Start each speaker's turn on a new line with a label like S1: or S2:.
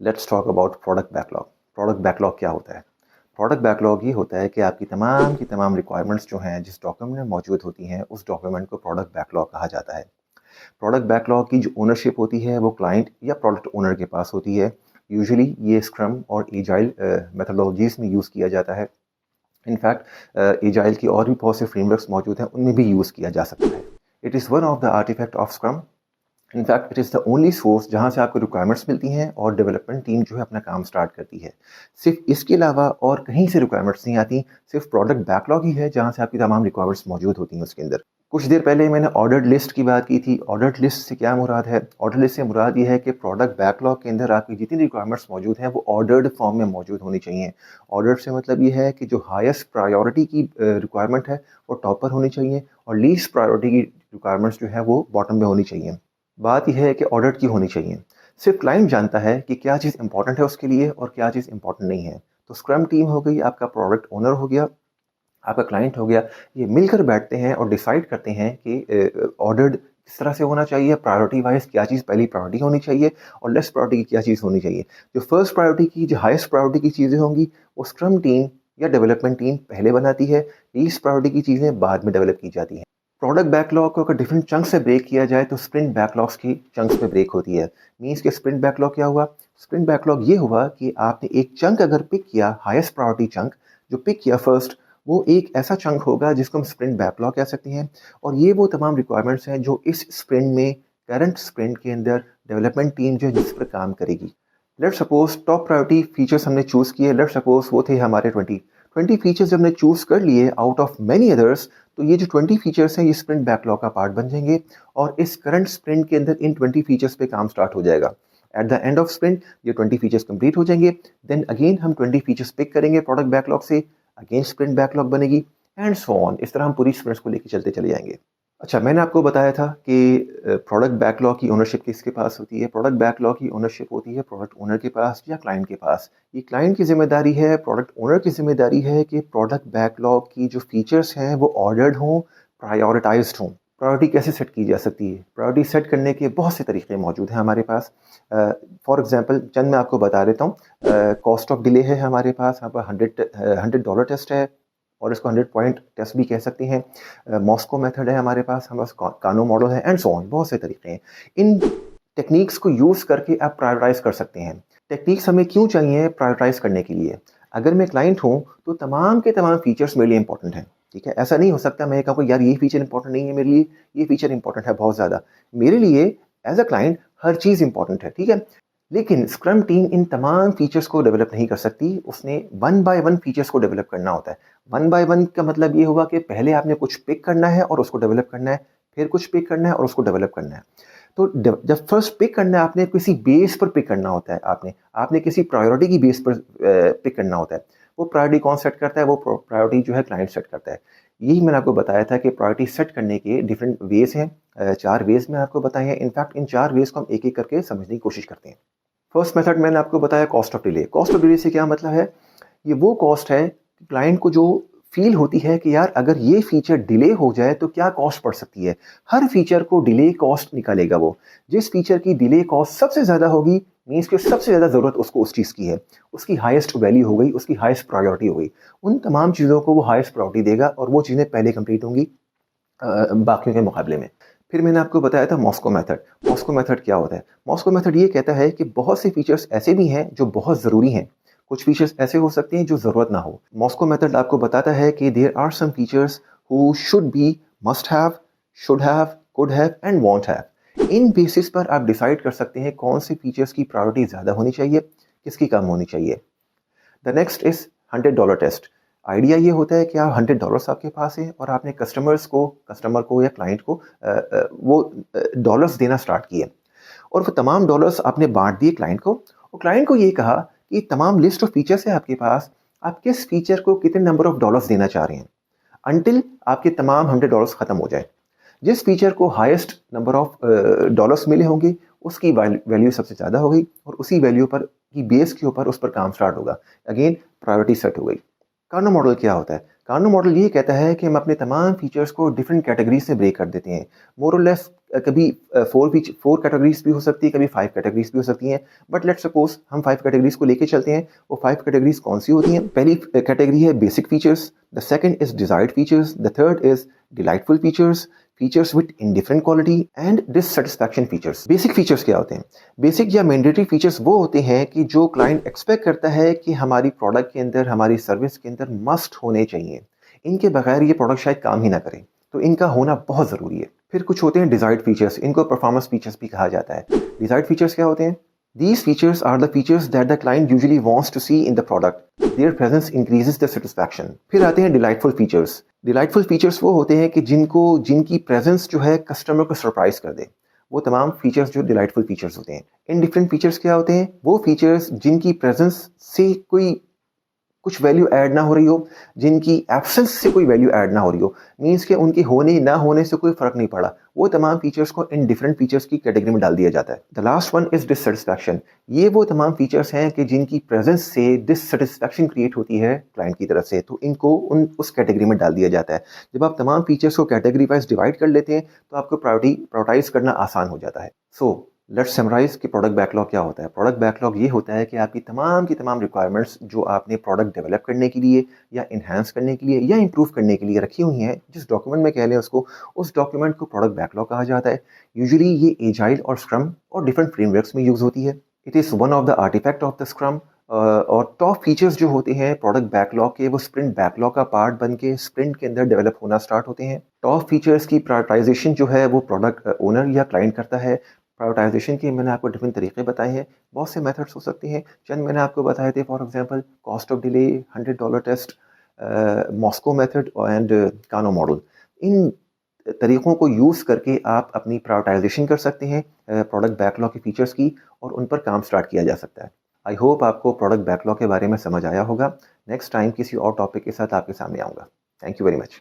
S1: Let's talk about product backlog. Product backlog क्या होता है? प्रोडक्ट बैकलॉग ये होता है कि आपकी तमाम रिक्वायरमेंट्स जो हैं जिस डॉक्यूमेंट में मौजूद होती हैं उस डॉक्यूमेंट को प्रोडक्ट बैकलॉग कहा जाता है। प्रोडक्ट बैकलॉग की जो ओनरशिप होती है वो क्लाइंट या प्रोडक्ट ओनर के पास होती है। यूजुअली ये स्क्रम और एजाइल मेथोडोलॉजीज में यूज़ किया जाता है। इनफैक्ट एजाइल की और भी बहुत से फ्रेमवर्क्स मौजूद हैं, उनमें भी यूज़ किया जा सकता है। It is one of the artifact of scrum. In fact it is the only source जहाँ से आपको रिक्वायरमेंट्स मिलती हैं और डेवलपमेंट टीम जो है अपना काम स्टार्ट करती है। सिर्फ इसके अलावा और कहीं से रिक्वायरमेंट्स नहीं आती, सिर्फ प्रोडक्ट बैकलॉग ही है जहाँ से आपकी तमाम रिक्वायरमेंट्स मौजूद होती हैं उसके अंदर। कुछ देर पहले मैंने ऑर्डर्ड लिस्ट की बात की थी। ऑर्डर्ड लिस्ट से क्या मुराद है? ऑर्डर लिस्ट से मुराद ये है कि प्रोडक्ट बैकलॉग के अंदर आपकी जितनी रिक्वायरमेंट्स मौजूद हैं वो ऑर्डर्ड फॉर्म में मौजूद होनी चाहिए। ऑर्डर्ड से मतलब ये है कि जो हाईएस्ट प्रायोरिटी की रिक्वायरमेंट है वो टॉप पर होनी चाहिए और लीस्ट प्रायोरिटी की रिक्वायरमेंट्स जो है वो बॉटम में होनी चाहिए। बात यह है कि ऑर्डर की होनी चाहिए। सिर्फ क्लाइंट जानता है कि क्या चीज़ इंपॉर्टेंट है उसके लिए और क्या चीज़ इंपॉर्टेंट नहीं है। तो स्क्रम टीम हो गई, आपका प्रोडक्ट ओनर हो गया, आपका क्लाइंट हो गया, ये मिलकर बैठते हैं और डिसाइड करते हैं कि ऑर्डर्ड किस तरह से होना चाहिए, प्रायोरिटी वाइज क्या चीज़ पहली प्रायोरिटी होनी चाहिए और लेस प्रायोरिटी की क्या चीज़ होनी चाहिए। जो फर्स्ट प्रायोरिटी की, जो हाईएस्ट प्रायोरिटी की चीज़ें होंगी वो स्क्रम टीम या डेवलपमेंट टीम पहले बनाती है। लीस्ट प्रायोरिटी की चीज़ें बाद में डेवलप की जाती हैं। प्रोडक्ट बैकलॉग को अगर डिफरेंट चंक्स से ब्रेक किया जाए तो स्प्रिंट बैकलॉग्स की चंक्स में ब्रेक होती है। मींस के स्प्रिंट बैकलॉग क्या हुआ? स्प्रिंट बैकलॉग ये हुआ कि आपने एक चंक अगर पिक किया, हाईएस्ट प्रायोरिटी चंक जो पिक किया फर्स्ट, वो एक ऐसा चंक होगा जिसको हम स्प्रिंट बैकलॉग कह सकते हैं। और ये वो तमाम रिक्वायरमेंट्स हैं जो इस स्प्रिंट में, करंट स्प्रिंट के अंदर डेवलपमेंट टीम जो है जिस पर काम करेगी। Let's suppose top priority features हमने चूज़ किए। लेट्स सपोज वो थे हमारे 20 फीचर्स जब हमने चूज़ कर लिए आउट ऑफ मैनी अदर्स, तो ये जो 20 फीचर्स हैं ये स्प्रिंट बैकलॉग का पार्ट बन जाएंगे और इस करंट स्प्रिंट के अंदर इन 20 फीचर्स पे काम स्टार्ट हो जाएगा। At the end of sprint ये 20 फीचर्स कंप्लीट हो जाएंगे। देन अगेन हम 20 फीचर्स पिक करेंगे प्रोडक्ट बैकलॉग से, अगेन स्प्रिंट बैकलॉग बनेगी एंड सो ऑन। इस तरह हम पूरी स्प्रिंट्स को लेकर चलते चले जाएंगे। अच्छा, मैंने आपको बताया था कि प्रोडक्ट बैकलॉग की ओनरशिप किसके पास होती है? प्रोडक्ट बैकलॉग की ओनरशिप होती है प्रोडक्ट ओनर के पास या क्लाइंट के पास। ये क्लाइंट की जिम्मेदारी है, प्रोडक्ट ओनर की जिम्मेदारी है कि प्रोडक्ट बैकलॉग की जो फीचर्स हैं वो ऑर्डर्ड हों, प्रायोरिटाइज्ड हों। प्रायोरिटी कैसे सेट की जा सकती है? प्रायोरिटी सेट करने के बहुत से तरीके मौजूद हैं हमारे पास। फॉर एग्जांपल चंद मैं आपको बता देता हूँ। कॉस्ट ऑफ डिले है हमारे पास, यहाँ पर $100 टेस्ट है और इसको 100 पॉइंट टेस्ट भी कह सकते हैं। मॉस्को मेथड है हमारे पास कानो मॉडल है एंड सो ऑन। बहुत से तरीके हैं। इन टेक्निक्स को यूज़ करके आप प्रायोरिटाइज कर सकते हैं। टेक्निक्स हमें क्यों चाहिए प्रायोरिटाइज करने के लिए? अगर मैं क्लाइंट हूँ तो तमाम के तमाम फीचर्स मेरे लिए इंपॉर्टेंट हैं। ठीक है, ऐसा नहीं हो सकता मैं कहूँ यार ये फीचर इंपॉर्टेंट नहीं है मेरे लिए, ये फीचर इंपॉर्टेंट है बहुत ज़्यादा। मेरे लिए एज अ क्लाइंट हर चीज़ इंपॉर्टेंट है। ठीक है, लेकिन स्क्रम टीम इन तमाम फीचर्स को डेवलप नहीं कर सकती। उसने वन बाय वन फीचर्स को डेवलप करना होता है। वन बाय वन का मतलब ये होगा कि पहले आपने कुछ पिक करना है और उसको डेवलप करना है, फिर कुछ पिक करना है और उसको डेवलप करना है। तो जब फर्स्ट पिक करना है आपने किसी बेस पर पिक करना होता है। आपने किसी प्रायोरिटी की बेस पर पिक करना होता है। वो प्रायोरिटी कौन सेट करता है? वो प्रायोरिटी जो है क्लाइंट सेट करता है। यही मैंने आपको बताया था कि प्रायोरिटी सेट करने के डिफरेंट वेज हैं। 4 वेज मैंने आपको बताए हैं। इनफैक्ट इन 4 वेज को हम एक एक करके समझने की कोशिश करते हैं। फर्स्ट मेथड मैंने आपको बताया cost of delay. Cost of delay से क्या मतलब है? ये वो कॉस्ट है क्लाइंट को जो फील होती है कि यार अगर ये फीचर डिले हो जाए तो क्या कॉस्ट पड़ सकती है। हर फीचर को डिले कॉस्ट निकालेगा वो। जिस फीचर की डिले कॉस्ट सबसे ज़्यादा होगी मीन्स कि सबसे ज़्यादा ज़रूरत उसको उस चीज़ की है, उसकी हाईएस्ट वैल्यू हो गई, उसकी हाईएस्ट प्रायोरिटी हो गई, उन तमाम चीज़ों को वो हाईएस्ट प्रायोरिटी देगा और वो चीज़ें पहले कंप्लीट होंगी बाकियों के मुकाबले में। फिर मैंने आपको बताया था मॉस्को मेथड। मॉस्को मेथड क्या होता है? मॉस्को मेथड ये कहता है कि बहुत से फीचर्स ऐसे भी हैं जो बहुत ज़रूरी हैं, कुछ फीचर्स ऐसे हो सकते हैं जो ज़रूरत ना हो। मॉस्को मेथड आपको बताता है कि there are some features who should be, must have, should have, could have and want have. इन बेसिस पर आप डिसाइड कर सकते हैं कौन से फीचर्स की प्रायोरिटी ज़्यादा होनी चाहिए, किसकी कम होनी चाहिए। The next is $100 test. Idea ये होता है कि आप $100 आपके पास है और आपने कस्टमर को या क्लाइंट को वो डॉलर्स देना स्टार्ट किए और वो तमाम डॉलर्स आपने बांट दिए क्लाइंट को और क्लाइंट को ये कहा कि तमाम लिस्ट ऑफ फीचर्स है आपके पास, आप किस फीचर को कितने नंबर ऑफ डॉलर्स देना चाह रहे हैं अनटिल आपके तमाम $100 खत्म हो जाए। जिस फीचर को हाईएस्ट नंबर ऑफ डॉलर्स मिले होंगे उसकी वैल्यू सबसे ज़्यादा हो गई और उसी वैल्यू पर की बेस के ऊपर उस पर काम स्टार्ट होगा। अगेन प्रायोरिटी सेट हो गई। कार्नो मॉडल क्या होता है? कार्नो मॉडल ये कहता है कि हम अपने तमाम फीचर्स को डिफरेंट कैटेगरीज में ब्रेक कर देते हैं। मोर और लेस कभी 4 कैटेगरीज भी हो सकती है, कभी 5 कैटेगरीज भी हो सकती हैं। बट लेट्स सपोज हम 5 कैटेगरीज को लेके चलते हैं। वो 5 कैटेगरीज कौन सी होती हैं? पहली कैटेगरी है basic features, the second is desired features, the third is delightful features, features with indifferent quality and dissatisfaction features. Basic features क्या होते हैं? बेसिक या मैंडेटरी फीचर्स वो होते हैं कि जो क्लाइंट एक्सपेक्ट करता है कि हमारी प्रोडक्ट के अंदर, हमारी सर्विस के अंदर मस्ट होने चाहिए। इनके बगैर ये प्रोडक्ट शायद काम ही ना करे, तो इनका होना बहुत ज़रूरी है। फिर कुछ होते हैं डिजायर्ड फीचर्स, इनको परफॉर्मेंस फीचर्स भी कहा जाता है। डिजायर्ड फीचर्स क्या होते हैं? These features are the features that the client usually wants to see in the product. Their presence increases the satisfaction. फिर आते हैं delightful features. Delightful features वो होते हैं कि जिनकी presence जो है कस्टमर को सरप्राइज कर दे। वो तमाम फीचर्स जो डिलाइटफुल फीचर्स होते हैं। इनडिफरेंट फीचर्स क्या होते हैं? वो फीचर्स जिनकी प्रेजेंस से कोई कुछ वैल्यू ऐड ना हो रही हो, जिनकी एब्सेंस से कोई वैल्यू ऐड ना हो रही हो, मीन्स के उनके होने ना होने से कोई फर्क नहीं पड़ा, वो तमाम फीचर्स को इन डिफरेंट फीचर्स की कैटेगरी में डाल दिया जाता है। The last one is dissatisfaction. ये वो तमाम फीचर्स हैं कि जिनकी प्रेजेंस से डिससेटिस्फैक्शन क्रिएट होती है क्लाइंट की तरफ से, तो इनको उस कैटेगरी में डाल दिया जाता है। जब आप तमाम फीचर्स को कैटेगरी वाइज डिवाइड कर लेते हैं तो आपको प्रायोरिटाइज करना आसान हो जाता है। सो लेट्स समराइज कि प्रोडक्ट बैकलॉग क्या होता है। प्रोडक्ट बैकलॉग ये होता है कि आपकी तमाम की तमाम रिक्वायरमेंट्स जो आपने प्रोडक्ट डेवलप करने के लिए या इन्हांस करने के लिए या इंप्रूव करने के लिए रखी हुई हैं, जिस डॉक्यूमेंट में कह लें उसको, उस डॉक्यूमेंट को प्रोडक्ट बैकलॉग कहा जाता है। यूजुअली ये एजाइल और स्क्रम और डिफरेंट फ्रेमवर्क्स में यूज होती है। It is one of the artifact of the scrum. और टॉप फीचर्स जो होते हैं प्रोडक्ट बैकलॉग के, वो स्प्रिंट बैकलॉग का पार्ट बन के स्प्रिंट के अंदर डेवलप होना स्टार्ट होते हैं। टॉप फीचर्स की प्रायोरिटाइजेशन जो है वो प्रोडक्ट ओनर या क्लाइंट करता है। प्रायोरिटाइजेशन के मैंने आपको डिफरेंट तरीके बताए हैं, बहुत से मेथड्स हो सकते हैं। चंद मैंने आपको बताए थे, for example cost of delay, $100 test, Moscow method and Kano model. इन तरीक़ों को यूज़ करके आप अपनी प्रायोरिटाइजेशन कर सकते हैं प्रोडक्ट बैकलॉग के फीचर्स की, और उन पर काम स्टार्ट किया जा सकता है। आई होप आपको प्रोडक्ट बैकलॉग के बारे में समझ आया होगा। नेक्स्ट टाइम किसी और टॉपिक के साथ आपके सामने आऊँगा। Thank you very much.